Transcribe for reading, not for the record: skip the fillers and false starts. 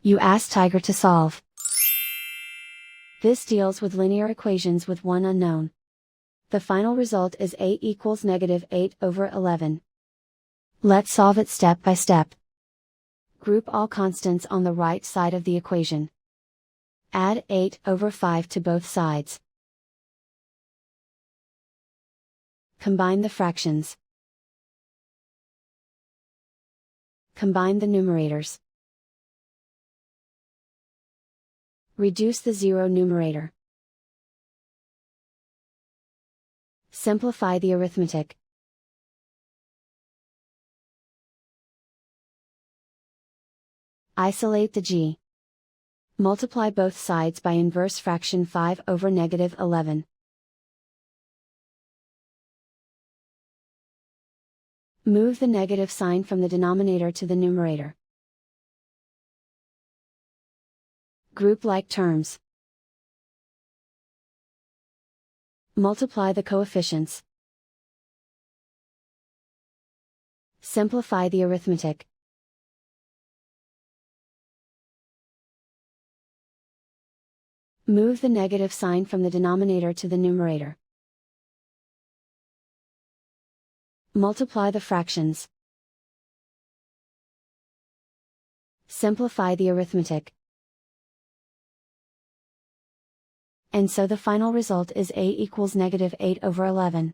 You ask Tiger to solve. This deals with linear equations with one unknown. The final result is 8 equals -8/11. Let's solve it step by step. Group all constants on the right side of the equation. Add 8/5 to both sides. Combine the fractions. Combine the numerators. Reduce the zero numerator. Simplify the arithmetic. Isolate the g. Multiply both sides by inverse fraction 5/11. Move the negative sign from the denominator to the numerator. Group like terms. Multiply the coefficients. Simplify the arithmetic. Move the negative sign from the denominator to the numerator. Multiply the fractions. Simplify the arithmetic. And so the final result is A equals -8/11.